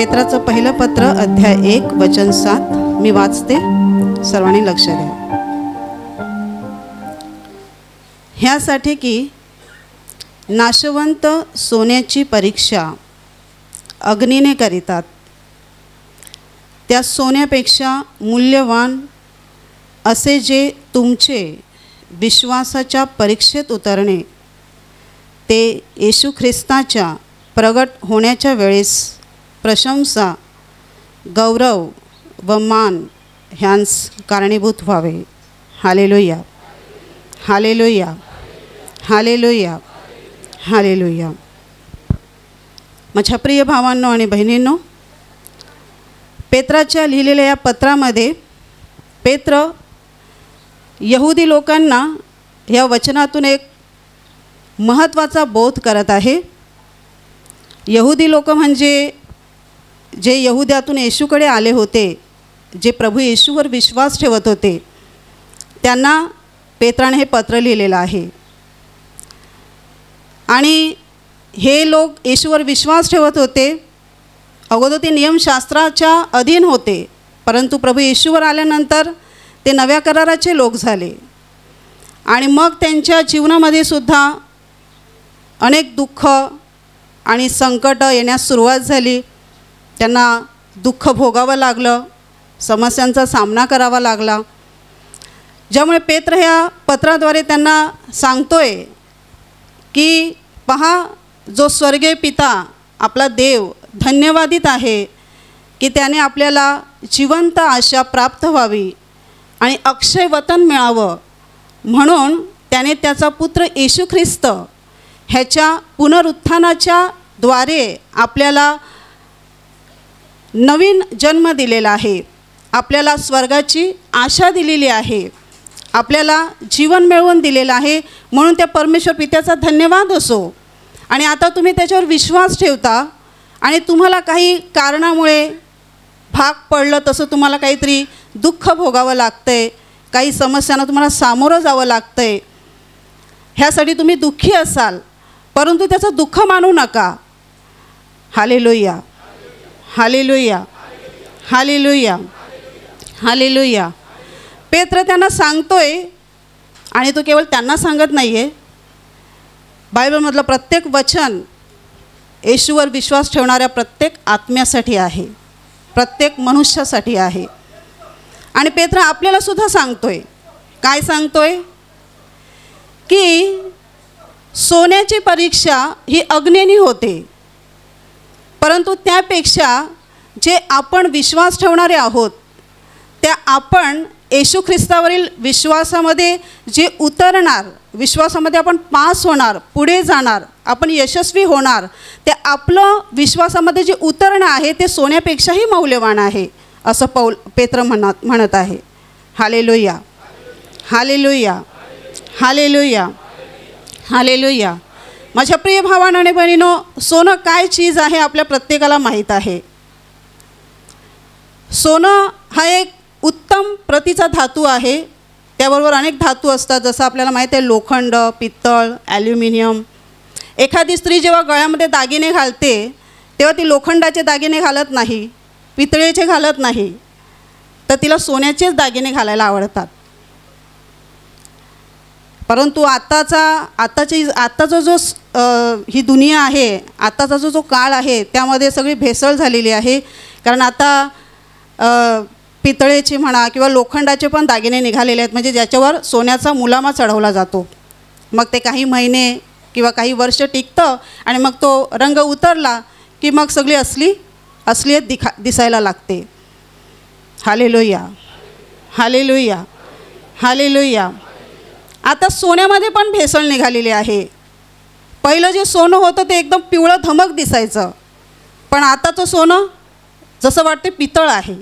पेत्राचं पहिलं पत्र अध्याय 1 वचन 7 मी वाचते, सर्वांनी लक्ष द्या. ह्यासाठी की नाशवंत सोन्याची परीक्षा अग्नीने करीतात, त्या सोन्यापेक्षा मूल्यवान असे जे तुमचे विश्वासाच्या परीक्षेत उतरणे, ते येशू ख्रिस्ताच्या प्रगट होण्याच्या वेळेस प्रशंसा, गौरव व मान ह्यांस कारणीभूत व्हावे. Hallelujah, hallelujah, hallelujah, hallelujah. माझ्या प्रिय भावांनो आणि बहिणींनो, पेत्राच्या लिहिलेल्या या पत्रामध्ये पेत्र यहुदी लोकांना या वचनातून एक महत्त्वाचा बोध करत आहे. यहुदी लोक म्हणजे जे यहुद्यातून येशूकडे आले होते, जे प्रभू येशूवर विश्वास ठेवत होते, त्यांना पेत्राने हे पत्र लिहिलेलं आहे. आणि हे लोक येशूवर विश्वास ठेवत होते. अगोदर ते नियमशास्त्राच्या अधीन होते, परंतु प्रभू येशूवर आल्यानंतर ते नव्या कराराचे लोक झाले. आणि मग त्यांच्या जीवनामध्ये सुद्धा अनेक दुःख आणि संकट येण्यास सुरुवात झाली. त्यांना दुःख भोगावं लागलं, समस्यांचा सामना करावा लागला. ज्यामुळे पेत्र ह्या पत्राद्वारे त्यांना सांगतोय की पहा, जो स्वर्गीय पिता आपला देव धन्यवादित आहे की त्याने आपल्याला जिवंत आशा प्राप्त व्हावी आणि अक्षय वतन मिळावं, म्हणून त्याने त्याचा पुत्र येशू ख्रिस्त ह्याच्या पुनरुत्थानाच्या द्वारे आपल्याला नवीन जन्म दिलेला आहे, आपल्याला स्वर्गाची आशा दिलेली आहे, आपल्याला जीवन मिळवून दिलेलं आहे. म्हणून त्या परमेश्वर पित्याचा धन्यवाद असो. आणि आता तुम्ही त्याच्यावर विश्वास ठेवता आणि तुम्हाला काही कारणामुळे भाग पडलं, तसं तुम्हाला काहीतरी दुःख भोगावं लागतं आहे, काही समस्यांना तुम्हाला सामोरं जावं लागतं आहे, ह्यासाठी तुम्ही दुःखी असाल, परंतु त्याचं दुःख मानू नका. Hallelujah, hallelujah, hallelujah, hallelujah. पेत्र त्यांना सांगतोय, आणि तो केवळ त्यांना सांगत नाही आहे. बायबलमधलं प्रत्येक वचन येशूवर विश्वास ठेवणाऱ्या प्रत्येक आत्म्यासाठी आहे, प्रत्येक मनुष्यासाठी आहे. आणि पेत्र आपल्याला सुद्धा सांगतोय. काय सांगतोय? की सोन्याची परीक्षा ही अग्नीने होते, परंतु त्यापेक्षा जे आपण विश्वास ठेवणारे आहोत, त्या आपण येशू ख्रिस्तावरील विश्वासामध्ये जे उतरणार, विश्वासामध्ये आपण पास होणार, पुढे जाणार, आपण यशस्वी होणार, ते आपलं विश्वासामध्ये जे उतरणं आहे ते सोन्यापेक्षाही मौल्यवान आहे, असं पेत्र म्हणत आहे. Hallelujah, hallelujah, hallelujah, hallelujah. माझ्या प्रिय भावांनो आणि बहिणींनो, सोनं काय चीज आहे आपल्या प्रत्येकाला माहीत आहे. सोनं हा एक उत्तम प्रतीचा धातू आहे. त्याबरोबर अनेक धातू असतात, जसं आपल्याला माहीत आहे लोखंड, पित्तळ, ॲल्युमिनियम. एखादी स्त्री जेव्हा गळ्यामध्ये दागिने घालते तेव्हा ती लोखंडाचे दागिने घालत नाही, पितळेचे घालत नाही, तर तिला सोन्याचेच दागिने घालायला आवडतात. परंतु आत्ताचा जो ही दुनिया आहे, आत्ताचा जो काळ आहे, त्यामध्ये सगळी भेसळ झालेली आहे. कारण आता पितळेचे म्हणा किंवा लोखंडाचे पण दागिने निघालेले आहेत, म्हणजे ज्याच्यावर सोन्याचा मुलामा चढवला जातो. मग ते काही महिने किंवा काही वर्ष टिकतं आणि मग तो रंग उतरला की मग सगळी असलीयत दिसायला लागते. Hallelujah, hallelujah, hallelujah. आता सोन्यामध्ये पण भेसळ निघालेली आहे. पहिलं जे सोनं होतं ते एकदम पिवळं धमक दिसायचं, पण आताचं सोनं जसं वाटते पितळ आहे.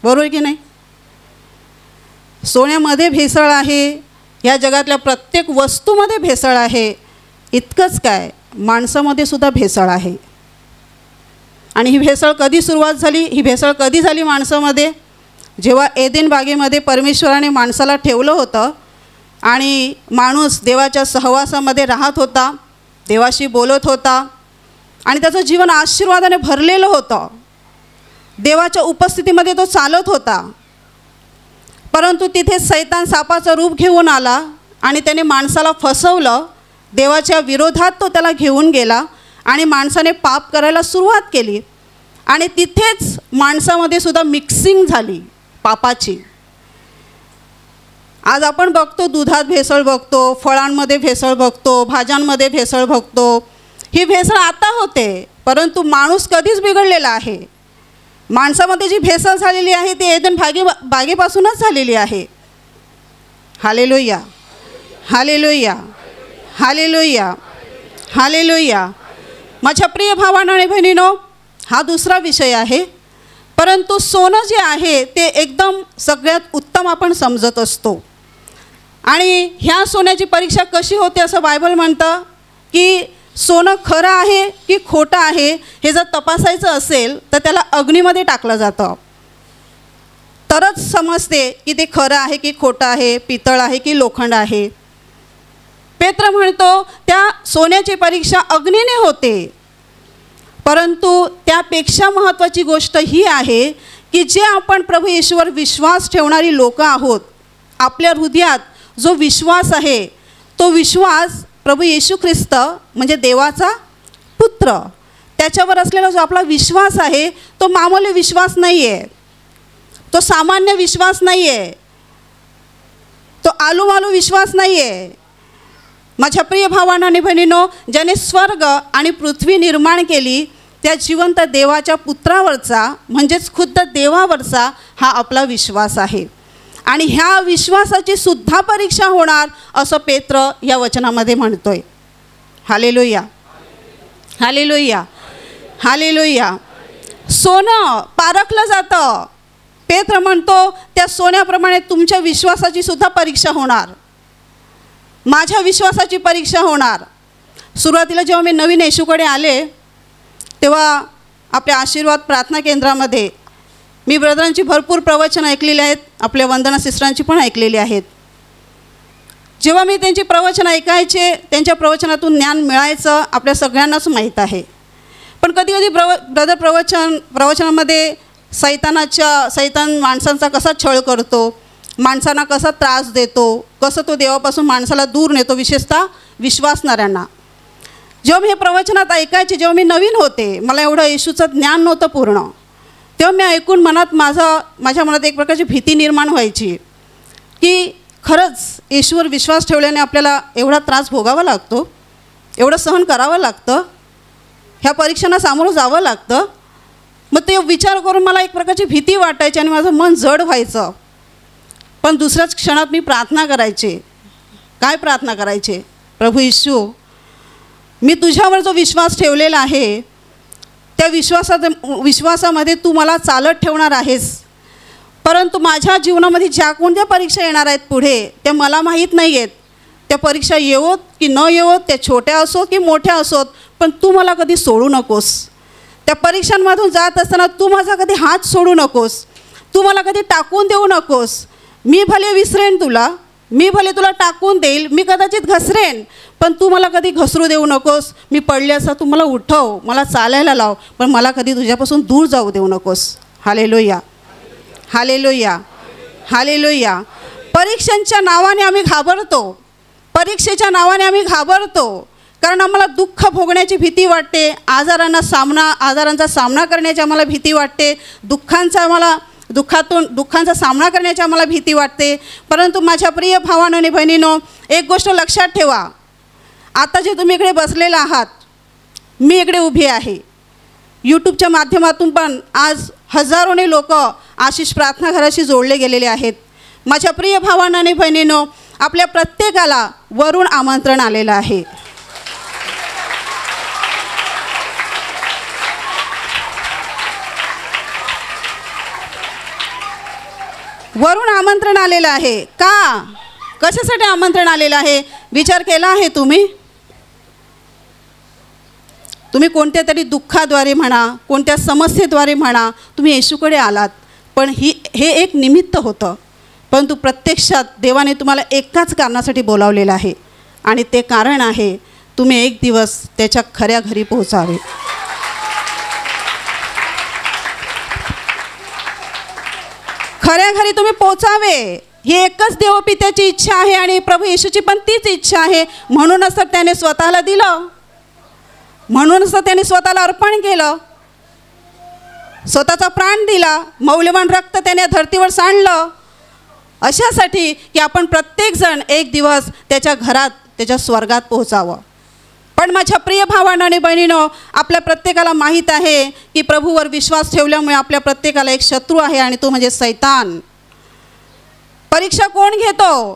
बरोबर की नाही? सोन्यामध्ये भेसळ आहे, या जगातल्या प्रत्येक वस्तूमध्ये भेसळ आहे. इतकंच काय, माणसामध्ये सुद्धा भेसळ आहे. आणि ही भेसळ कधी सुरुवात झाली? ही भेसळ कधी झाली माणसामध्ये? जेव्हा एदेन बागेमध्ये परमेश्वराने माणसाला ठेवलं होतं आणि माणूस देवाच्या सहवासामध्ये राहत होता, देवाशी बोलत होता आणि त्याचं जीवन आशीर्वादाने भरलेलं होतं. देवाच्या उपस्थितीमध्ये तो चालत होता, परंतु तिथे सैतान सापाचं रूप घेऊन आला आणि त्याने माणसाला फसवलं. देवाच्या विरोधात तो त्याला घेऊन गेला आणि माणसाने पाप करायला सुरुवात केली आणि तिथेच माणसामध्ये सुद्धा मिक्सिंग झाली पापाची. आज आपण बघतो, दुधात भेसळ बघतो, फळांमध्ये भेसळ बघतो, भाज्यांमध्ये भेसळ बघतो. ही भेसळ आता होते, परंतु माणूस कधीच बिघडलेला आहे. माणसामध्ये जी भेसळ झालेली आहे ती एदन बागेपासूनच झालेली आहे. Hallelujah, hallelujah, hallelujah, hallelujah. माझ्या प्रिय भावांनो आणि बहिणींनो, हा दुसरा विषय आहे. परंतु सोनं जे आहे ते एकदम सगळ्यात उत्तम आपण समजत असतो. आणि ह्या सोन्याची परीक्षा कशी होते असं बायबल म्हणतं की सोनं खरं आहे की खोटं आहे हे जर तपासायचं असेल तर त्याला अग्नीमध्ये टाकलं जातं, तरच समजते की ते खरं आहे की खोटं आहे, पितळ आहे की लोखंड आहे. पेत्र म्हणतो त्या सोन्याची परीक्षा अग्नीने होते. परंतु त्यापेक्षा महत्त्वाची गोष्ट ही आहे की जे आपण प्रभू येशूवर विश्वास ठेवणारी लोकं आहोत, आपल्या हृदयात जो विश्वास आहे तो विश्वास प्रभू येशू ख्रिस्त म्हणजे देवाचा पुत्र, त्याच्यावर असलेला जो आपला विश्वास आहे तो मामूली विश्वास नाही आहे, तो सामान्य विश्वास नाही आहे, तो आलूमालू विश्वास नाही आहे. माझ्या प्रिय भावांनो आणि बहिणींनो, ज्याने स्वर्ग आणि पृथ्वी निर्माण केली त्या जिवंत देवाच्या पुत्रावरचा म्हणजेच खुद्द देवावरचा हा आपला विश्वास आहे. आणि ह्या विश्वासाची सुद्धा परीक्षा होणार असं पेत्र या वचनामध्ये म्हणतोय. Hallelujah, hallelujah, hallelujah. सोनं पारखलं जातं. पेत्र म्हणतो त्या सोन्याप्रमाणे तुमच्या विश्वासाची सुद्धा परीक्षा होणार, माझ्या विश्वासाची परीक्षा होणार. सुरुवातीला जेव्हा मी नवीन येशूकडे आले तेव्हा आपल्या आशीर्वाद प्रार्थना केंद्रामध्ये मी ब्रदरांची भरपूर प्रवचनं ऐकलेली आहेत, आपल्या वंदना सिस्टरांची पण ऐकलेली आहेत. जेव्हा मी त्यांची प्रवचनं ऐकायचे, त्यांच्या प्रवचनातून ज्ञान मिळायचं आपल्या सगळ्यांनाच माहीत आहे. पण कधी कधी ब्रदर प्रवचनामध्ये सैतान माणसांचा कसा छळ करतो, माणसांना कसा त्रास देतो, कसं तो देवापासून माणसाला दूर नेतो, विशेषतः विश्वासणाऱ्यांना. जेव्हा मी हे प्रवचनात ऐकायचे, जेव्हा मी नवीन होते, मला एवढं येशूचं ज्ञान नव्हतं पूर्ण, तेव्हा मी ऐकून माझ्या मनात एक प्रकारची भीती निर्माण व्हायची की खरंच येशूवर विश्वास ठेवल्याने आपल्याला एवढा त्रास भोगावा लागतो, एवढं सहन करावं लागतं, ह्या परीक्षांना सामोरं जावं लागतं. मग ते विचार करून मला एक प्रकारची भीती वाटायची आणि माझं मन जड व्हायचं. पण दुसऱ्याच क्षणात मी प्रार्थना करायचे. काय प्रार्थना करायचे? प्रभू येशू, मी तुझ्यावर जो विश्वास ठेवलेला आहे त्या विश्वासामध्ये तू मला चालत ठेवणार आहेस. परंतु माझ्या जीवनामध्ये ज्या कोणत्या परीक्षा येणार आहेत पुढे त्या मला माहीत नाही आहेत. त्या परीक्षा येवोत की न येवोत, त्या छोट्या असोत की मोठ्या असोत, पण तू मला कधी सोडू नकोस. त्या परीक्षांमधून जात असताना तू माझा कधी हात सोडू नकोस, तू मला कधी टाकून देऊ नकोस. मी भले विसरेन तुला, मी भले तुला टाकून देईल, मी कदाचित घसरेन, पण तू मला कधी घसरू देऊ नकोस. मी पडले असता तू मला उठव, मला चालायला लाव, पण मला कधी तुझ्यापासून दूर जाऊ देऊ नकोस. Hallelujah, hallelujah, hallelujah. परीक्षांच्या नावाने आम्ही घाबरतो, परीक्षेच्या नावाने आम्ही घाबरतो, कारण आम्हाला दुःख भोगण्याची भीती वाटते, आजारांचा सामना करण्याची आम्हाला भीती वाटते, दुःखांचा सामना करण्याची आम्हाला भीती वाटते. परंतु माझ्या प्रिय भावांनो आणि बहिणींनो, एक गोष्ट लक्षात ठेवा. आता जे तुम्ही इकडे बसलेला आहात, मी इकडे उभी आहे, यूट्यूबच्या माध्यमातून पण आज हजारोने लोक आशिष प्रार्थना घराशी जोडले गेलेले आहेत. माझ्या प्रिय भावांनो आणि बहिणींनो, आपल्या प्रत्येकाला वरून आमंत्रण आलेलं आहे. वरून आमंत्रण आलेलं आहे. का? कशासाठी आमंत्रण आलेलं आहे? विचार केला आहे तुम्ही? तुम्ही कोणत्या तरी दुःखाद्वारे म्हणा, कोणत्या समस्येद्वारे म्हणा, तुम्ही येशूकडे आलात, पण हे एक निमित्त होतं. परंतु प्रत्यक्षात देवाने तुम्हाला एकाच कारणासाठी बोलावलेलं आहे, आणि ते कारण आहे तुम्ही एक दिवस त्याच्या खऱ्या घरी पोहोचावे. खऱ्या घरी तुम्ही पोचावे, ही एकच देवपित्याची इच्छा आहे आणि प्रभू येशूची पण तीच इच्छा आहे. म्हणूनच तर त्याने स्वतःला दिलं, म्हणूनच तर त्याने स्वतःला अर्पण केलं, स्वतःचा प्राण दिला, मौल्यवान रक्त त्याने धर्तीवर सांडलं, अशासाठी की आपण प्रत्येकजण एक दिवस त्याच्या घरात, त्याच्या स्वर्गात पोहोचावं. पण माझ्या प्रिय भावांनो आणि बहिणींनो, आपल्या प्रत्येकाला माहीत आहे की प्रभूवर विश्वास ठेवल्यामुळे आपल्या प्रत्येकाला एक शत्रू आहे आणि तो म्हणजे सैतान. परीक्षा कोण घेतो?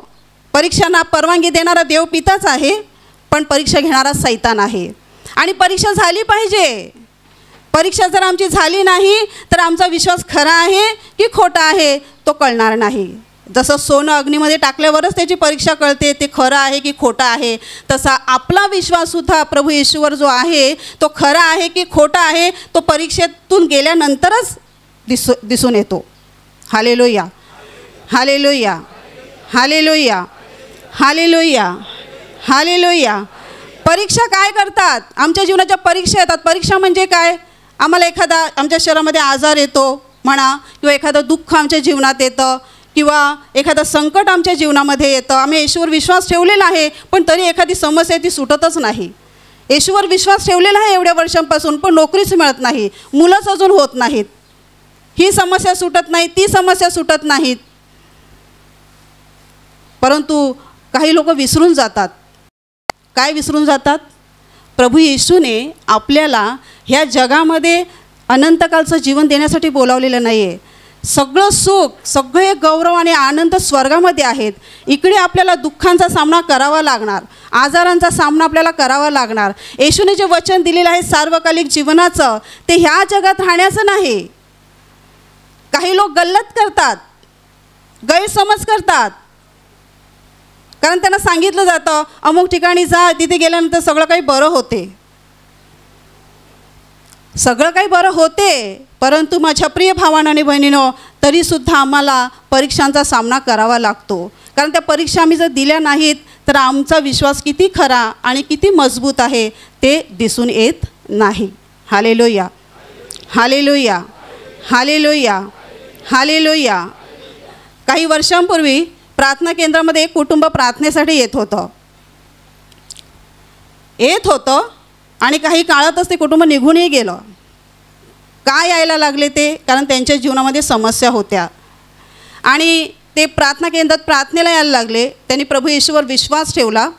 परीक्षांना परवानगी देणारा देव पिताच आहे, पण परीक्षा घेणारा सैतान आहे. आणि परीक्षा झाली पाहिजे. परीक्षा जर आमची झाली नाही तर आमचा विश्वास खरा आहे की खोटा आहे तो कळणार नाही. जसं सोनं अग्नीमध्ये टाकल्यावरच त्याची परीक्षा कळते ते खरं आहे की खोटं आहे, तसा आपला विश्वाससुद्धा प्रभू येशूवर जो आहे तो खरा आहे की खोटा आहे तो परीक्षेतून गेल्यानंतरच दिसून येतो. Hallelujah, hallelujah, hallelujah, hallelujah, hallelujah. परीक्षा काय करतात? आमच्या जीवनाच्या परीक्षा येतात. परीक्षा म्हणजे काय? आम्हाला एखादा आमच्या शरीरामध्ये आजार येतो म्हणा, किंवा एखादं दुःख आमच्या जीवनात येतं, किंवा एखादं संकट आमच्या जीवनामध्ये येतं. आम्ही येशूवर विश्वास ठेवलेला आहे, पण तरी एखादी समस्या ती सुटतच नाही. येशूवर विश्वास ठेवलेला आहे एवढ्या वर्षांपासून, पण नोकरीच मिळत नाही, मुलंच अजून होत नाहीत, ही समस्या सुटत नाही, ती समस्या सुटत नाहीत. परंतु काही लोक विसरून जातात. काय विसरून जातात? प्रभू येशूने आपल्याला ह्या जगामध्ये अनंतकालचं जीवन देण्यासाठी बोलावलेलं नाही आहे. सगळं सुख, सगळे गौरव आणि आनंद स्वर्गामध्ये आहेत. इकडे आपल्याला दुःखांचा सामना करावा लागणार, आजारांचा सामना आपल्याला करावा लागणार. येशूने जे वचन दिलेलं आहे सार्वकालिक जीवनाचं, ते ह्या जगात राहण्याचं नाही. काही लोक गल्लत करतात, गैरसमज करतात, कारण त्यांना सांगितलं जातं अमुक ठिकाणी जा, तिथे गेल्यानंतर सगळं काही बरं होते. सगळं काही बरं होते, परंतु माझ्या प्रिय भावांनो आणि बहिणींनो, तरीसुद्धा आम्हाला परीक्षांचा सामना करावा लागतो. कारण त्या परीक्षा आम्ही जर दिल्या नाहीत तर आमचा विश्वास किती खरा आणि किती मजबूत आहे ते दिसून येत नाही. Hallelujah, hallelujah, hallelujah, hallelujah. काही वर्षांपूर्वी प्रार्थना केंद्रामध्ये एक कुटुंब प्रार्थनेसाठी येत होतं आणि काही काळातच ते कुटुंब निघूनही गेलं. का यायला लागले ते? कारण त्यांच्या जीवनामध्ये समस्या होत्या आणि ते प्रार्थना केंद्रात प्रार्थनेला यायला लागले. त्यांनी प्रभू येशूवर विश्वास ठेवला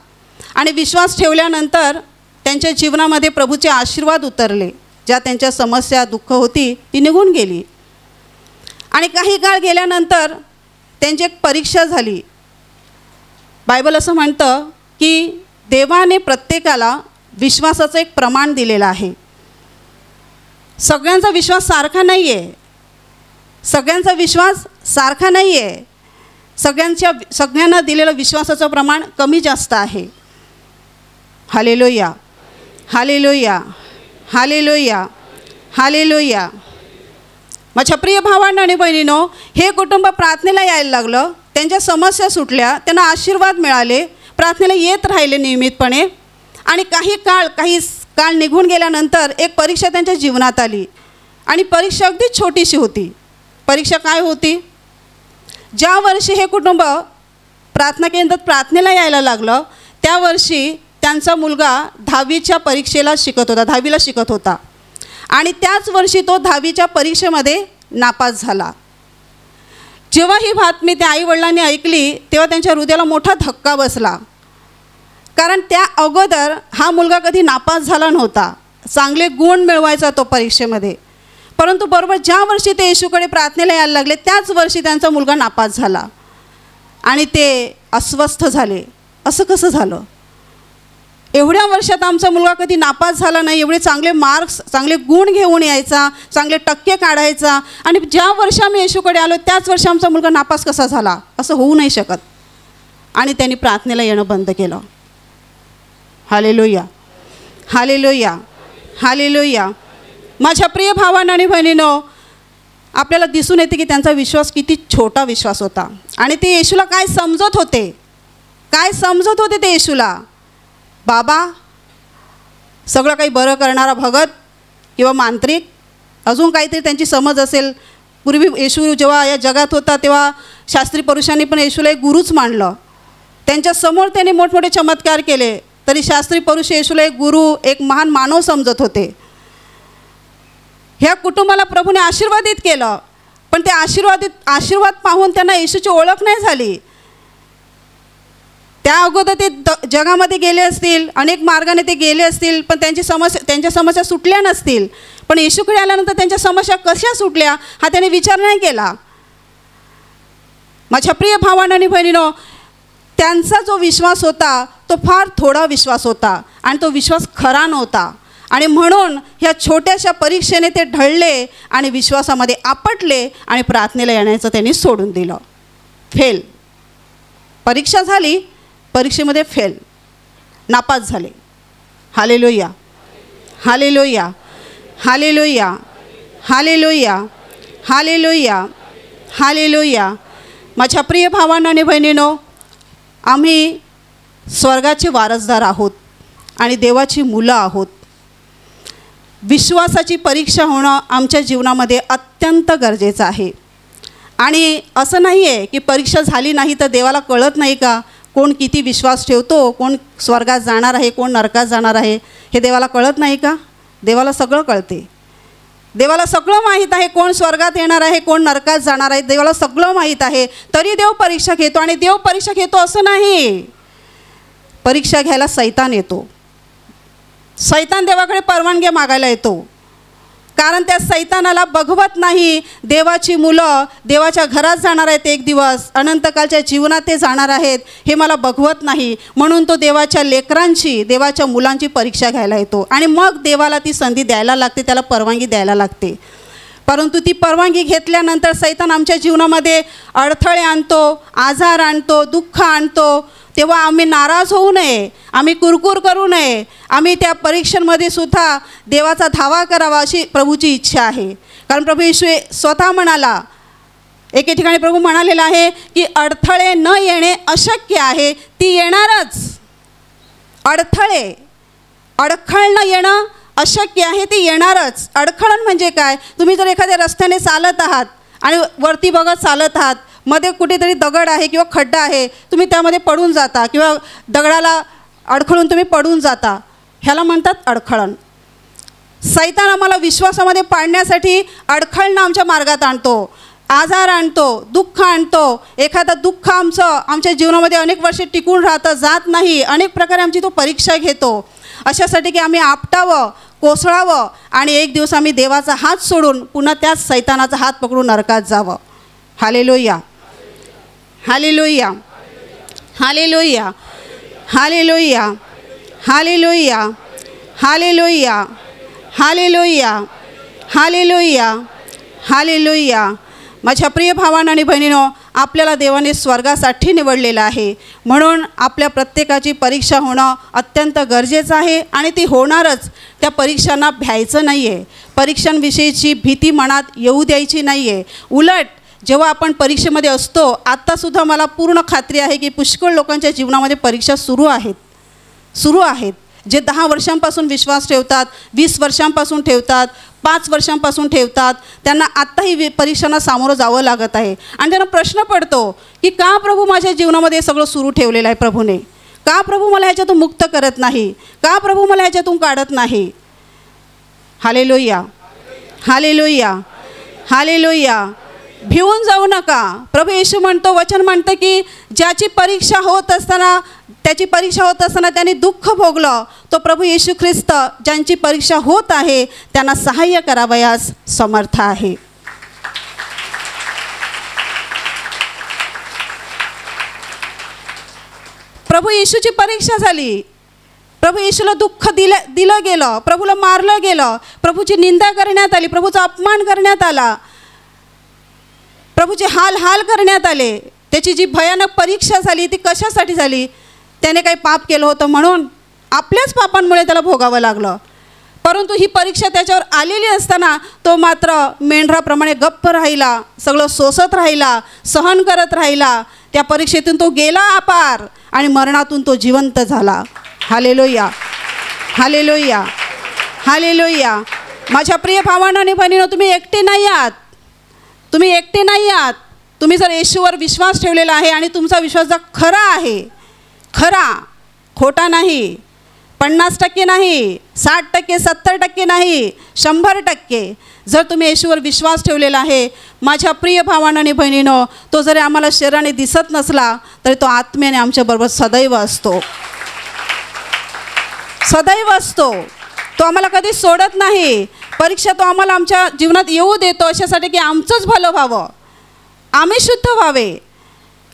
आणि विश्वास ठेवल्यानंतर त्यांच्या जीवनामध्ये प्रभूचे आशीर्वाद उतरले. ज्या त्यांच्या समस्या, दुःख होती ती निघून गेली. आणि काही काळ गेल्यानंतर त्यांची एक परीक्षा झाली. बायबल असं म्हणतं की देवाने प्रत्येकाला विश्वासाचं एक प्रमाण दिलेलं आहे. सगळ्यांचा विश्वास सारखा नाही आहे, सगळ्यांचा विश्वास सारखा नाही आहे. सगळ्यांना दिलेलं विश्वासाचं प्रमाण कमी जास्त आहे. Hallelujah, hallelujah, hallelujah, hallelujah. माझ्या प्रिय भावांनो आणि बहिणींनो, हे कुटुंब प्रार्थनेला यायला लागलं, त्यांच्या समस्या सुटल्या, त्यांना आशीर्वाद मिळाले, प्रार्थनेला येत राहिले नियमितपणे. आणि काही काळ निघून गेल्यानंतर एक परीक्षा त्यांच्या जीवनात आली आणि परीक्षा अगदी छोटीशी होती. परीक्षा काय होती? ज्या वर्षी हे कुटुंब प्रार्थना केंद्रात प्रार्थनेला यायला लागलं त्या वर्षी त्यांचा मुलगा 10वीच्या परीक्षेला शिकत होता आणि त्याच वर्षी तो 10वीच्या परीक्षेमध्ये नापास झाला. जेव्हा ही बातमी त्या आईवडिलांनी ऐकली तेव्हा त्यांच्या हृदयाला मोठा धक्का बसला. कारण त्या अगोदर हा मुलगा कधी नापास झाला नव्हता, चांगले गुण मिळवायचा तो परीक्षेमध्ये. परंतु बरोबर ज्या वर्षी ते येशूकडे प्रार्थनेला यायला लागले त्याच वर्षी त्यांचा मुलगा नापास झाला आणि ते अस्वस्थ झाले. असं कसं झालं? एवढ्या वर्षात आमचा मुलगा कधी नापास झाला नाही, एवढे चांगले मार्क्स, चांगले गुण घेऊन यायचा, चांगले टक्के काढायचा, आणि ज्या वर्षी आम्ही येशूकडे आलो त्याच वर्षी आमचा मुलगा नापास कसा झाला? असं होऊ नाही शकत. आणि त्यांनी प्रार्थनेला येणं बंद केलं. Hallelujah, hallelujah, hallelujah. माझ्या प्रिय भावांनो आणि बहिणींनो, आपल्याला दिसून येते की त्यांचा विश्वास किती छोटा विश्वास होता. आणि ते येशूला काय समजत होते? ते येशूला? बाबा, सगळं काही बरं करणारा भगत किंवा मांत्रिक, अजून काहीतरी त्यांची समज असेल. पूर्वी येशू जेव्हा या जगात होता तेव्हा शास्त्री पुरुषांनी पण येशूला एक गुरुच मानलं. त्यांच्यासमोर त्यांनी मोठमोठे चमत्कार केले, तरी शास्त्री पुरुष येशूला एक गुरु, एक महान मानव समजत होते. ह्या कुटुंबाला प्रभूने आशीर्वादित केलं, पण ते आशीर्वाद पाहून त्यांना येशूची ओळख नाही झाली. त्या अगोदर ते जगामध्ये गेले असतील, अनेक मार्गाने ते गेले असतील, पण त्यांच्या समस्या सुटल्या नसतील. पण येशूकडे आल्यानंतर त्यांच्या समस्या कशा सुटल्या हा त्याने विचार नाही केला. माझ्या प्रिय भावांनो आणि बहिणींनो, त्यांचा जो विश्वास होता तो फार थोडा विश्वास होता आणि तो विश्वास खरा नव्हता. आणि म्हणून ह्या छोट्याशा परीक्षेने ते ढळले आणि विश्वासामध्ये आपटले आणि प्रार्थनेला येण्याचं त्यांनी सोडून दिलं. फेल, परीक्षा झाली, परीक्षेमध्ये फेल, नापास झाले. Hallelujah, hallelujah, hallelujah, hallelujah, hallelujah, hallelujah. माझ्या प्रिय भावांनो आणि बहिणींनो, आम्ही स्वर्गाचे वारसदार आहोत आणि देवाची मुलं आहोत. विश्वासाची परीक्षा होणं आमच्या जीवनामध्ये अत्यंत गरजेचं आहे. आणि असं नाही आहे की परीक्षा झाली नाही तर देवाला कळत नाही का कोण किती विश्वास ठेवतो, कोण स्वर्गात जाणार आहे, कोण नरकात जाणार आहे, हे देवाला कळत नाही का? देवाला सगळं कळते. देवाला सगळं माहीत आहे, कोण स्वर्गात येणार आहे, कोण नरकात जाणार आहे, देवाला सगळं माहीत आहे. तरी देव परीक्षा घेतो. आणि देव परीक्षा घेतो असं नाही, परीक्षा घ्यायला सैतान येतो. सैतान देवाकडे परवानगी मागायला येतो, कारण त्या सैतानाला बघवत नाही देवाची मुलं देवाच्या घरात जाणार आहेत, एक दिवस अनंतकालच्या जीवनात ते जाणार आहेत, हे मला बघवत नाही. म्हणून तो देवाच्या लेकरांची, देवाच्या मुलांची परीक्षा घ्यायला येतो आणि मग देवाला ती संधी द्यायला लागते, त्याला परवानगी द्यायला लागते. परंतु ती परवानगी घेतल्यानंतर सैतान आमच्या जीवनामध्ये अडथळे आणतो, आजार आणतो, दुःख आणतो. तेव्हा आम्ही नाराज होऊ नये, आम्ही कुरकुर करू नये, आम्ही त्या परीक्षांमध्ये सुद्धा देवाचा धावा करावा अशी प्रभूची इच्छा आहे. कारण प्रभू येशू स्वतः म्हणाला, एके ठिकाणी प्रभू म्हणालेला आहे की अडथळे न येणे अशक्य आहे, ती येणारच. अडखळणं येणं अशक्य आहे, ती येणारच. अडखळण म्हणजे काय? तुम्ही जर एखाद्या रस्त्याने चालत आहात आणि वरती बघत चालत आहात, मध्ये कुठेतरी दगड आहे किंवा खड्डा आहे, तुम्ही त्यामध्ये पडून जाता किंवा दगडाला अडखळून तुम्ही पडून जाता, ह्याला म्हणतात अडखळण. सैतान आम्हाला विश्वासामध्ये पाडण्यासाठी अडखळणं आमच्या मार्गात आणतो, आजार आणतो, दुःख आणतो. एखादं दुःख आमच्या जीवनामध्ये अनेक वर्षे टिकून राहतं, जात नाही. अनेक प्रकारे आमची तो परीक्षा घेतो, अशासाठी की आम्ही आपटावं, कोसळावं आणि एक दिवस आम्ही देवाचा हात सोडून पुन्हा त्याच सैतानाचा हात पकडून नरकात जावं. Hallelujah, hallelujah, hallelujah, hallelujah, hallelujah, hallelujah, hallelujah, hallelujah, hallelujah. माझ्या प्रिय भावांनो आणि बहिणींनो, आपल्याला देवाने स्वर्गासाठी निवडलेलं आहे. म्हणून आपल्या प्रत्येकाची परीक्षा होणं अत्यंत गरजेचं आहे आणि ती होणारच. त्या परीक्षांना भ्यायचं नाही आहे, परीक्षांविषयीची भीती मनात येऊ द्यायची नाही आहे. उलट जेव्हा आपण परीक्षेमध्ये असतो, आत्तासुद्धा मला पूर्ण खात्री आहे की पुष्कळ लोकांच्या जीवनामध्ये परीक्षा सुरू आहेत. जे 10 वर्षांपासून विश्वास ठेवतात, 20 वर्षांपासून ठेवतात, 5 वर्षांपासून ठेवतात, त्यांना आत्ताही परीक्षांना सामोरं जावं लागत आहे. आणि त्यांना प्रश्न पडतो की का प्रभू माझ्या जीवनामध्ये सगळं सुरू ठेवलेलं आहे प्रभूने? का प्रभू मला ह्याच्यातून मुक्त करत नाही? का प्रभू मला ह्याच्यातून काढत नाही? Hallelujah, hallelujah, hallelujah. भिवून जाऊ नका. प्रभू येशू म्हणतो, वचन म्हणतं की त्याची परीक्षा होत असताना त्यांनी दुःख भोगलं, तो प्रभू येशू ख्रिस्त ज्यांची परीक्षा होत आहे त्यांना सहाय्य करावयास समर्थ आहे. प्रभू येशूची परीक्षा झाली, प्रभू येशूला दुःख दिलं गेलं, प्रभूला मारलं गेलं, प्रभूची निंदा करण्यात आली, प्रभूचा अपमान करण्यात आला, प्रभूचे हाल करण्यात आले. त्याची जी भयानक परीक्षा झाली ती कशासाठी झाली? त्याने काही पाप केलं होतं म्हणून, आपल्याच पापांमुळे त्याला भोगावं लागलं. परंतु ही परीक्षा त्याच्यावर आलेली असताना तो मात्र मेंढराप्रमाणे गप्प राहिला, सगळं सोसत राहिला, सहन करत राहिला. त्या परीक्षेतून तो गेला अपार आणि मरणातून तो जिवंत झाला. Hallelujah, hallelujah, hallelujah. माझ्या प्रिय भावांनो आणि बहिणींनो, तुम्ही एकटे नाही आहात. तुम्ही एकटे नाही आहात. तुम्ही जर येशूवर विश्वास ठेवलेला आहे आणि तुमचा विश्वास जर खरा आहे, खरा, खोटा नाही, 50% नाही, 60%, 70% नाही, 100%, जर तुम्ही येशूवर विश्वास ठेवलेला आहे, माझ्या प्रिय भावांनो आणि बहिणींनो, तो जरी आम्हाला शरीराने दिसत नसला तरी तो आत्म्याने आमच्याबरोबर सदैव असतो. सदैव असतो. तो आम्हाला कधी सोडत नाही. परीक्षा तो आम्हाला आमच्या जीवनात येऊ देतो अशासाठी की आमचंच भलं व्हावं, आम्ही शुद्ध व्हावे,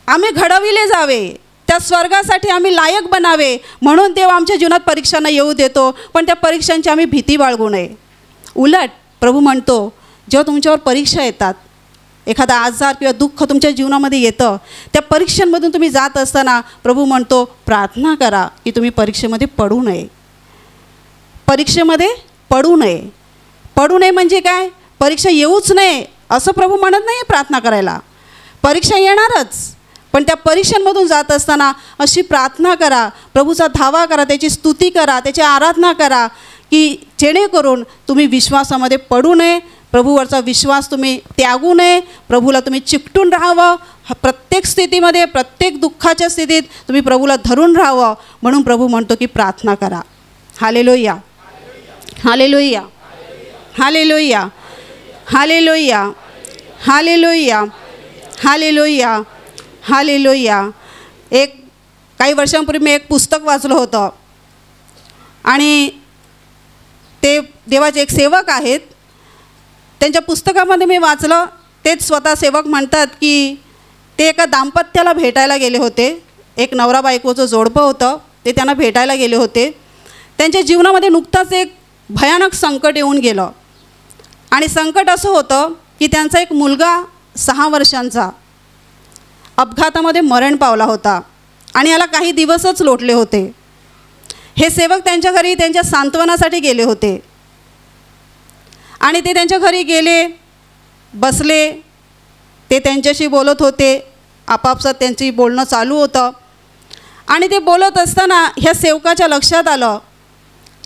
आम्ही घडविले जावे, त्या स्वर्गासाठी आम्ही लायक बनावे, म्हणून देव आमच्या जीवनात परीक्षांना येऊ देतो. पण त्या परीक्षांची आम्ही भीती बाळगू नये. उलट प्रभू म्हणतो, जेव्हा तुमच्यावर परीक्षा येतात, एखादा आजार किंवा दुःख तुमच्या जीवनामध्ये येतं, त्या परीक्षांमधून तुम्ही जात असताना प्रभू म्हणतो, प्रार्थना करा की तुम्ही परीक्षेमध्ये पडू नये. परीक्षेमध्ये पडू नये. पडू नये म्हणजे काय? परीक्षा येऊच नये असं प्रभू म्हणत नाही प्रार्थना करायला. परीक्षा येणारच, पण त्या परीक्षांमधून जात असताना अशी प्रार्थना करा, प्रभूचा धावा करा, त्याची स्तुती करा, त्याची आराधना करा, की जेणेकरून तुम्ही विश्वासामध्ये पडू नये, प्रभूवरचा विश्वास तुम्ही त्यागू नये, प्रभूला तुम्ही चिकटून राहावं. प्रत्येक स्थितीमध्ये, प्रत्येक दुःखाच्या स्थितीत तुम्ही प्रभूला धरून राहावं. म्हणून प्रभू म्हणतो की प्रार्थना करा. Hallelujah, hallelujah, hallelujah, hallelujah, hallelujah, hallelujah, hallelujah. काही वर्षांपूर्वी मी एक पुस्तक वाचलं होतं आणि ते देवाचे एक सेवक आहेत. त्यांच्या पुस्तकामध्ये मी वाचलं, तेच स्वतः सेवक म्हणतात की ते एका दाम्पत्याला भेटायला गेले होते. एक नवरा बायकोचं जोडपं होतं, ते त्यांना भेटायला गेले होते. त्यांच्या जीवनामध्ये नुकताच एक भयानक संकट येऊन गेलं आणि संकट असं होतं की त्यांचा एक मुलगा 6 वर्षांचा अपघातामध्ये मरण पावला होता आणि याला काही दिवसच लोटले होते. हे सेवक त्यांच्या घरी त्यांच्या सांत्वनासाठी गेले होते आणि ते त्यांच्या घरी गेले, बसले, ते त्यांच्याशी बोलत होते. आपापसात त्यांची बोलणं चालू होतं आणि ते बोलत असताना ह्या सेवकाच्या लक्षात आलं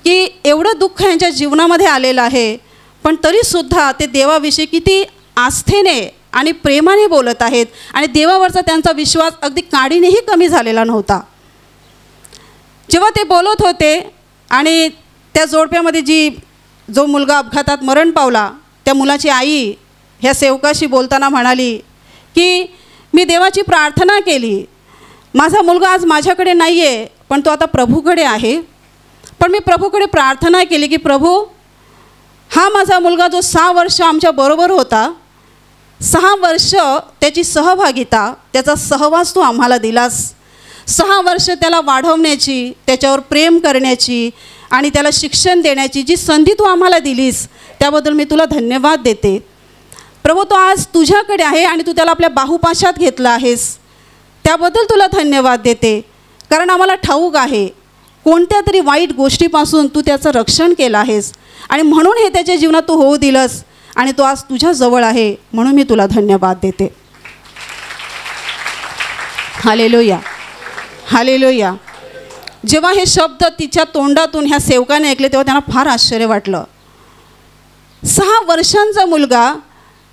की एवढं दुःख यांच्या जीवनामध्ये आलेलं आहे, पण तरीसुद्धा ते देवाविषयी किती आस्थेने आणि प्रेमाने बोलत आहेत आणि देवावरचा त्यांचा विश्वास अगदी काडीनेही कमी झालेला नव्हता. जेव्हा ते बोलत होते आणि त्या जोडप्यामध्ये जो मुलगा अपघातात मरण पावला, त्या मुलाची आई ह्या सेवकाशी बोलताना म्हणाली की मी देवाची प्रार्थना केली, माझा मुलगा आज माझ्याकडे नाही आहे, पण तो आता प्रभूकडे आहे. पण मी प्रभूकडे प्रार्थना केली की प्रभू, हा माझा मुलगा जो 6 वर्ष आमच्याबरोबर होता, 6 वर्ष त्याची सहभागिता, त्याचा सहवास तू आम्हाला दिलास. 6 वर्ष त्याला वाढवण्याची, त्याच्यावर प्रेम करण्याची आणि त्याला शिक्षण देण्याची जी संधी तू आम्हाला दिलीस, त्याबद्दल मी तुला धन्यवाद देते. प्रभू, तो आज तुझ्याकडे आहे आणि तू त्याला आपल्या बाहुपाशात घेतला आहेस, त्याबद्दल तुला धन्यवाद देते. कारण आम्हाला ठाऊक आहे कोणत्या तरी वाईट गोष्टीपासून तू त्याचं रक्षण केलं आहेस आणि म्हणून हे त्याच्या जीवनात तू होऊ दिलंस आणि तो आज तुझ्याजवळ आहे, म्हणून मी तुला धन्यवाद देते. Hallelujah, hallelujah. जेव्हा हे शब्द तिच्या तोंडातून ह्या सेवकाने ऐकले तेव्हा त्यांना फार आश्चर्य वाटलं. 6 वर्षांचा मुलगा,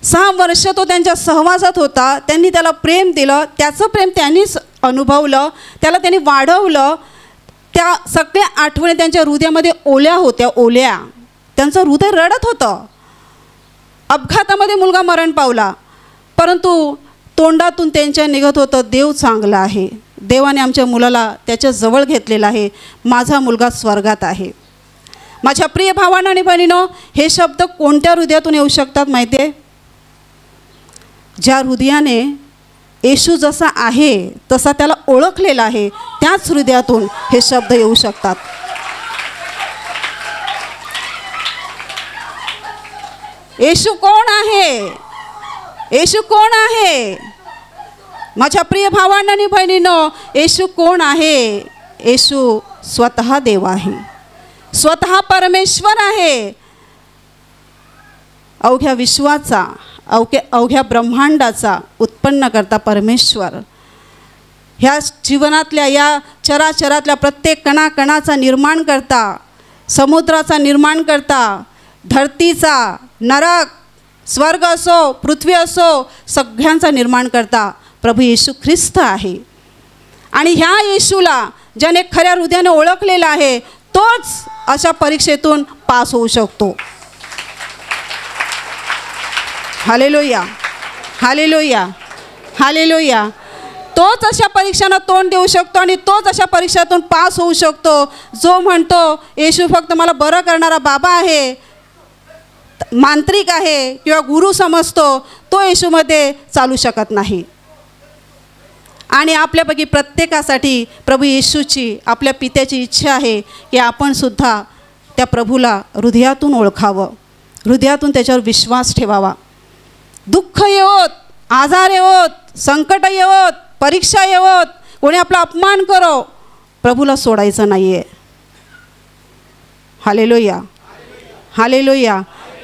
6 वर्ष तो त्यांच्या सहवासात होता, त्यांनी त्याला प्रेम दिलं, त्याचं प्रेम त्यांनीच अनुभवलं, त्याला त्यांनी वाढवलं. त्या सगळ्या आठवणी त्यांच्या हृदयामध्ये ओल्या होत्या, ओल्या. त्यांचं हृदय रडत होतं. अपघातामध्ये मुलगा मरण पावला, परंतु तोंडातून त्यांच्या निघत होतं, देव चांगला आहे, देवाने आमच्या मुलाला त्याच्या जवळ घेतलेला आहे, माझा मुलगा स्वर्गात आहे. माझ्या प्रिय भावांनो आणि बहिणींनो, हे शब्द कोणत्या हृदयातून येऊ शकतात माहिती आहे? ज्या हृदयाने येशू जसा आहे तसा त्याला ओळखलेला आहे, त्याच हृदयातून हे शब्द येऊ शकतात. येशू कोण आहे? येशू कोण आहे? माझ्या प्रिय भावांनो आणि बहिणींनो, येशू कोण आहे? येशू स्वतः देव आहे, स्वतः परमेश्वर आहे. अवघ्या विश्वाचा, अवघ्या ब्रह्मांडाचा उत्पन्न करता परमेश्वर, ह्या जीवनातल्या, या चराचरातल्या प्रत्येक कणाकणाचा निर्माण करता, समुद्राचा निर्माण करता, धरतीचा, नरक, स्वर्ग असो, पृथ्वी असो, सगळ्यांचा निर्माण करता प्रभू येशू ख्रिस्त आहे. आणि ह्या येशूला ज्याने खऱ्या हृदयाने ओळखलेला आहे तोच अशा परीक्षेतून पास होऊ शकतो. Hallelujah, hallelujah, hallelujah. तोच अशा परीक्षांना तोंड देऊ शकतो आणि तोच अशा परीक्षेतून पास होऊ शकतो जो म्हणतो येशू फक्त मला बरं करणारा बाबा आहे, मांत्रिक आहे किंवा गुरु समजतो, तो येशूमध्ये चालू शकत नाही. आणि आपल्यापैकी प्रत्येकासाठी प्रभू येशूची, आपल्या पित्याची इच्छा आहे की आपण सुद्धा त्या प्रभूला हृदयातून ओळखावं, हृदयातून त्याच्यावर विश्वास ठेवावा. दुःख येवोत, आजार येवोत, संकट येवोत, परीक्षा येवोत, कोणी आपला अपमान करो, प्रभूला सोडायचं नाही आहे. Hallelujah, hallelujah.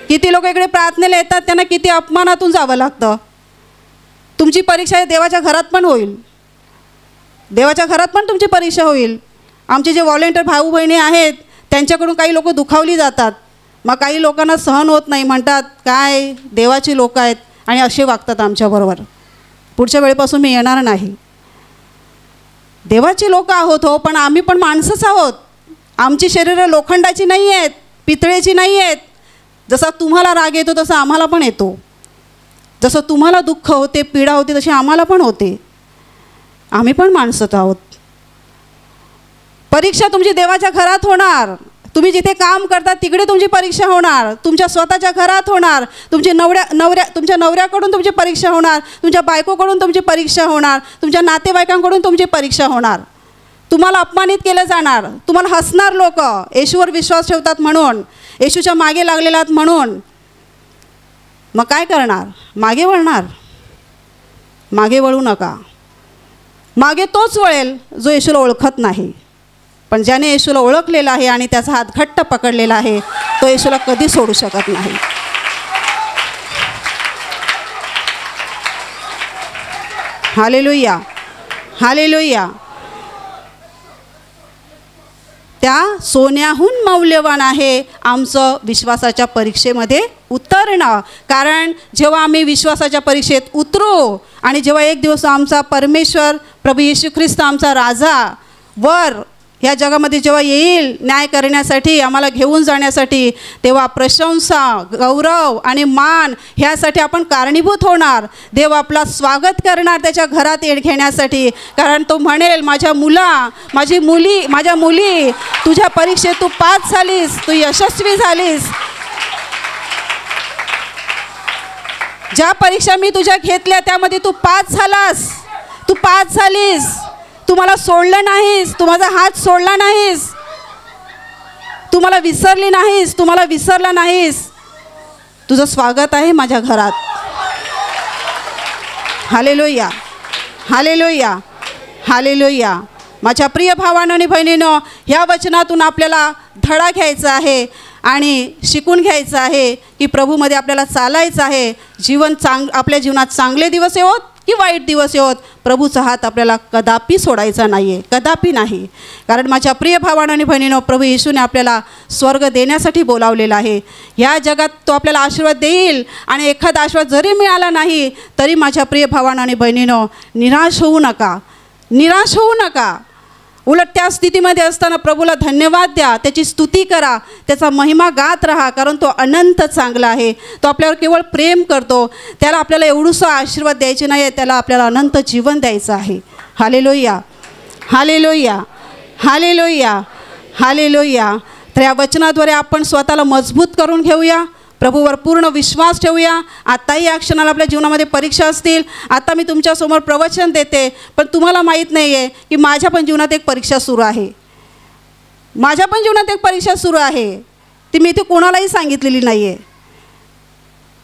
किती लोक इकडे प्रार्थनेला येतात त्यांना किती अपमानातून जावं लागतं. तुमची परीक्षा देवाच्या घरात पण होईल, देवाच्या घरात पण तुमची परीक्षा होईल. आमचे जे व्हॉलेंटियर भाऊ बहिणी आहेत त्यांच्याकडून काही लोक दुखावली जातात. मग काही लोकांना सहन होत नाही, म्हणतात काय देवाची लोक आहेत आणि असे वागतात आमच्याबरोबर, पुढच्या वेळेपासून मी येणार नाही. देवाची लोक आहोत हो, पण आम्ही पण माणसंच आहोत. आमची शरीरं लोखंडाची नाही आहेत, पितळेची नाही आहेत. जसा तुम्हाला राग येतो तसा आम्हाला पण येतो, जसं तुम्हाला दुःख होते, पीडा होते, तशी आम्हाला पण होते. आम्ही पण माणसंच आहोत. परीक्षा तुमची देवाच्या घरात होणार. तुम्ही जिथे काम करता तिकडे तुमची परीक्षा होणार, तुमच्या स्वतःच्या घरात होणार, तुमच्या नवऱ्याकडून तुमची परीक्षा होणार, तुमच्या बायकोकडून तुमची परीक्षा होणार, तुमच्या नातेवाईकांकडून तुमची परीक्षा होणार. तुम्हाला अपमानित केलं जाणार, तुम्हाला हसणार लोक, येशूवर विश्वास ठेवतात म्हणून, येशूच्या मागे लागलेला आहात म्हणून. मग काय करणार? मागे वळणार? मागे वळू नका. मागे तोच वळेल जो येशूला ओळखत नाही. पण ज्याने येशूला ओळखलेला आहे आणि त्याचा हात घट्ट पकडलेला आहे तो येशूला कधी सोडू शकत नाही. Hallelujah, hallelujah. त्या सोन्याहून मौल्यवान आहे आमचं विश्वासाच्या परीक्षेमध्ये उतरणं. कारण जेव्हा आम्ही विश्वासाच्या परीक्षेत उतरू आणि जेव्हा एक दिवस आमचा परमेश्वर प्रभू येशू ख्रिस्त आमचा राजा वर ह्या जगामध्ये जेव्हा येईल न्याय करण्यासाठी, आम्हाला घेऊन जाण्यासाठी, तेव्हा प्रशंसा, गौरव आणि मान ह्यासाठी आपण कारणीभूत होणार. देव आपला स्वागत करणार त्याच्या घरात घेण्यासाठी. कारण तो म्हणेल माझ्या मुली तुझ्या परीक्षेत तू पास झालीस, तू यशस्वी झालीस. ज्या परीक्षा मी तुझ्या घेतल्या त्यामध्ये तू पास झालास, तू पास झालीस. तू मला सोडलं नाहीस, तू माझा हात सोडला नाहीस, तू मला विसरली नाहीस, तू मला विसरला नाहीस. तुझं स्वागत आहे माझ्या घरात. Hallelujah, hallelujah, hallelujah. माझ्या प्रिय भावांनो आणि बहिणींनो, ह्या वचनातून आपल्याला धडा घ्यायचा आहे आणि शिकून घ्यायचं आहे की प्रभूमध्ये आपल्याला चालायचं आहे. आपल्या जीवनात चांगले दिवस येवोत की वाईट दिवस येवोत, प्रभूचा हात आपल्याला कदापि सोडायचा नाही आहे, कदापि नाही. कारण माझ्या प्रिय भावांनो आणि बहिणींनो, प्रभू येशूने आपल्याला स्वर्ग देण्यासाठी बोलावलेला आहे. ह्या जगात तो आपल्याला आशीर्वाद देईल आणि एखादा आशीर्वाद जरी मिळाला नाही तरी माझ्या प्रिय भावांनो आणि बहिणींनो, निराश होऊ नका, निराश होऊ नका. उलट त्या स्थितीमध्ये असताना प्रभूला धन्यवाद द्या, त्याची स्तुती करा, त्याचा महिमा गात राहा. कारण तो अनंत चांगला आहे. तो आपल्यावर केवळ प्रेम करतो. त्याला आपल्याला एवढंसं आशीर्वाद द्यायचे नाही आहे, त्याला आपल्याला अनंत जीवन द्यायचं आहे. Hallelujah, hallelujah, hallelujah, hallelujah. तर या वचनाद्वारे आपण स्वतःला मजबूत करून घेऊया, प्रभूवर पूर्ण विश्वास ठेवूया. आत्ताही या क्षणाला आपल्या जीवनामध्ये परीक्षा असतील. आता मी तुमच्यासमोर प्रवचन देते, पण तुम्हाला माहीत नाही आहे की माझ्या पण जीवनात एक परीक्षा सुरू आहे. माझ्या पण जीवनात एक परीक्षा सुरू आहे. ती मी इथे कोणालाही सांगितलेली नाही आहे.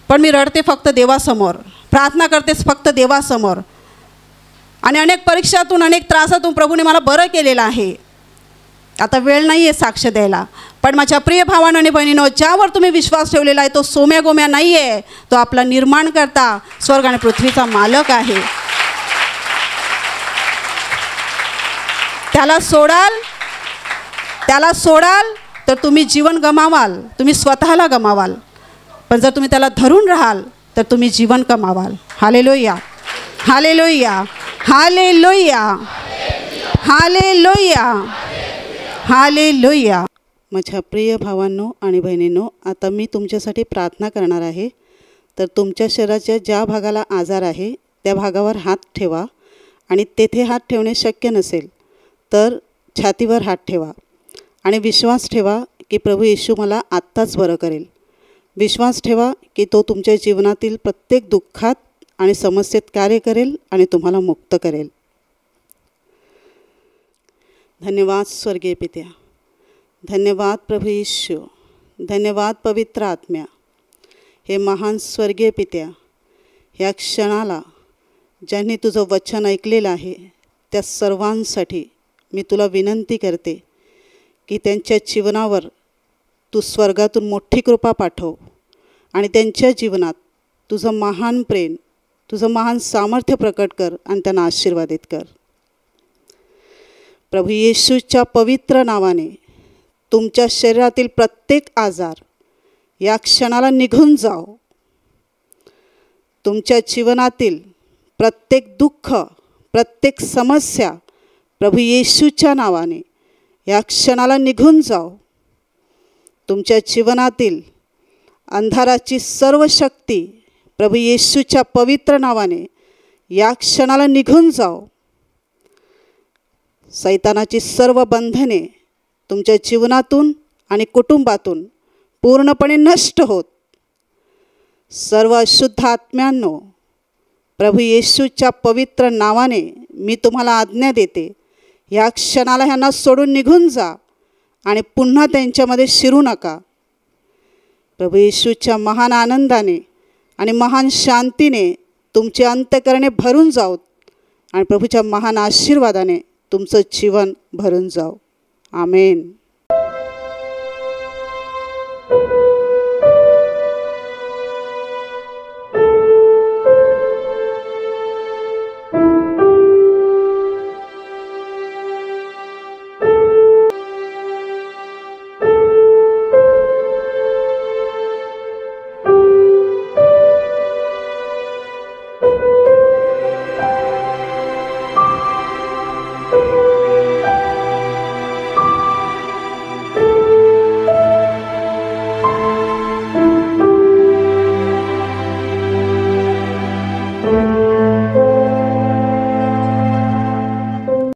पण मी रडते फक्त देवासमोर, प्रार्थना करतेच फक्त देवासमोर. आणि अनेक परीक्षातून, अनेक त्रासातून प्रभूने मला बरं केलेलं आहे. आता वेळ नाही आहे साक्ष द्यायला. पण माझ्या प्रिय भावांनो आणि बहिणींनो, ज्यावर तुम्ही विश्वास ठेवलेला आहे तो सोम्या गोम्या नाही आहे. तो आपला निर्माण करता, स्वर्ग आणि पृथ्वीचा मालक आहे. त्याला सोडाल तर तुम्ही जीवन गमावाल, तुम्ही स्वतःला गमावाल. पण जर तुम्ही त्याला धरून राहाल तर तुम्ही जीवन कमावाल. Hallelujah, hallelujah, hallelujah, hallelujah, hallelujah. माझ्या प्रिय भावांनो आणि बहिणींनो, आता मी तुमच्यासाठी प्रार्थना करणार आहे. तर तुमच्या शरीराच्या ज्या भागाला आजार आहे त्या भागावर हात ठेवा आणि तेथे हात ठेवणे शक्य नसेल तर छातीवर हात ठेवा आणि विश्वास ठेवा की प्रभू येशू मला आत्ताच बरं करेल. विश्वास ठेवा की तो तुमच्या जीवनातील प्रत्येक दुःखात आणि समस्येत कार्य करेल आणि तुम्हाला मुक्त करेल. धन्यवाद स्वर्गीय पित्या, धन्यवाद प्रभू येशू, धन्यवाद पवित्र आत्म्या. हे महान स्वर्गीय पित्या, ह्या क्षणाला ज्यांनी तुझं वचन ऐकलेलं आहे त्या सर्वांसाठी मी तुला विनंती करते की त्यांच्या जीवनावर तू स्वर्गातून मोठी कृपा पाठव आणि त्यांच्या जीवनात तुझं महान प्रेम, तुझं महान सामर्थ्य प्रकट कर आणि त्यांना आशीर्वादित कर. प्रभू येशूच्या पवित्र नावाने तुमच्या शरीरातील प्रत्येक आजार या क्षणाला निघून जाओ. तुमच्या जीवनातील प्रत्येक दुःख, प्रत्येक समस्या प्रभू येशूच्या नावाने या क्षणाला निघून जाओ. तुमच्या जीवनातील अंधाराची सर्व शक्ती प्रभू येशूच्या पवित्र नावाने या क्षणाला निघून जाओ. सैतानाची सर्व बंधने तुमच्या जीवनातून आणि कुटुंबातून पूर्णपणे नष्ट होत. सर्व अशुद्ध आत्म्यांनो, प्रभू येशूच्या पवित्र नावाने मी तुम्हाला आज्ञा देते, या क्षणाला ह्यांना सोडून निघून जा आणि पुन्हा त्यांच्यामध्ये शिरू नका. प्रभू येशूच्या महान आनंदाने आणि महान शांतीने तुमचे अंतःकरणे भरून जाओत आणि प्रभूच्या महान आशीर्वादाने तुमचं जीवन भरून जाओ. आमेन.